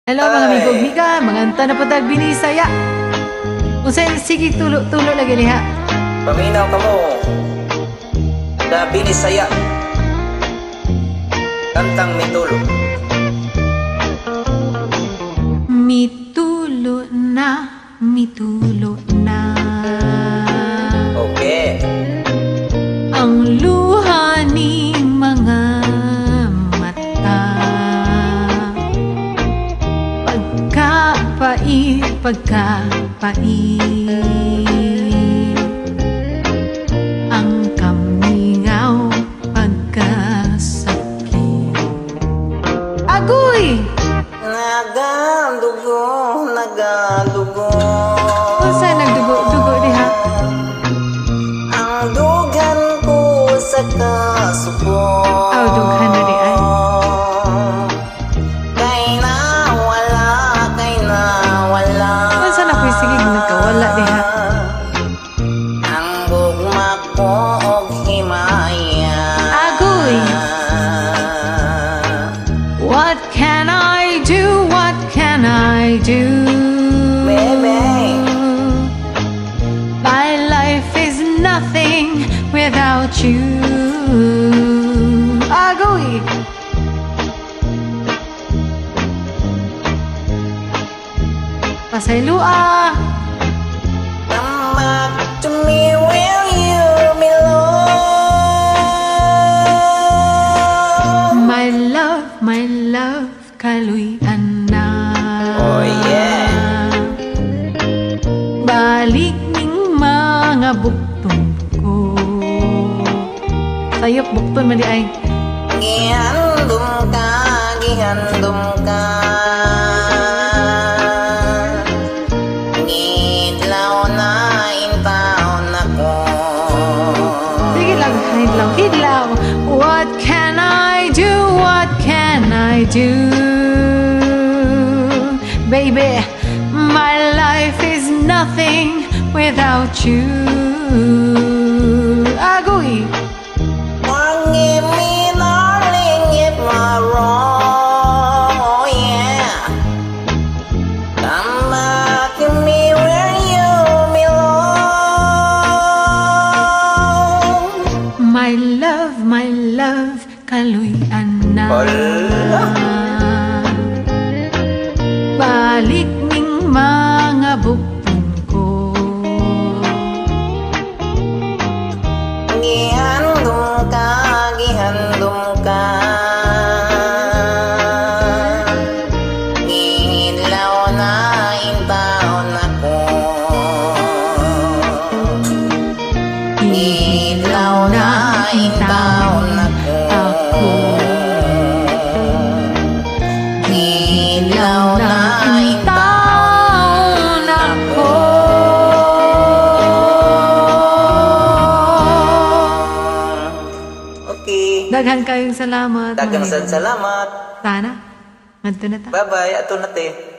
Hello mga amigo ug miga, manganta na patag binisaya. Unsay sige tulo lagi liha. Paminaw ka mo. Da binisaya. Kantang mitulo. Mitulo na, mitulo na. Okay. Ang luha ni mga mata. Pagkapait. Ang kamingaw pagkasakit. Agoy! Nagadugo. Unsay nagdugo diha? Ang dugan ko sa kasuko. Aw, dughan na di ay. Unsa na ko'y sige nagkawala diha? Ang gugma ko og himaya. Agoy! What can I do? What can I do? Baby. My life is nothing without you. Agoy! Pasaylua! Come back to me, will you belong? My love, kaluyan na. Oh yeah. Balik ning mga buktong ko. Sayop bukton man di ay. Gihandom ka. Ngidlaw na intaon ako. Sige lang, hidlaw. What can I do? What can I do? Baby, my life is nothing without you. Agoy! Forgive me, darling, if I'm wrong. Oh yeah. Come back to me where you belong. My love, kaluyan na. Hala. Balik ning mga buktong ko. Gihandom ka. Ngidlaw na intaon ako. Ngidlaw na intaon ako. Ngidlaw na intaon ako. Okay. Daghan kayong salamat. Daghang mga amigo. salamat. Sana. Ngadto na ta. Bye-bye. Ato na te.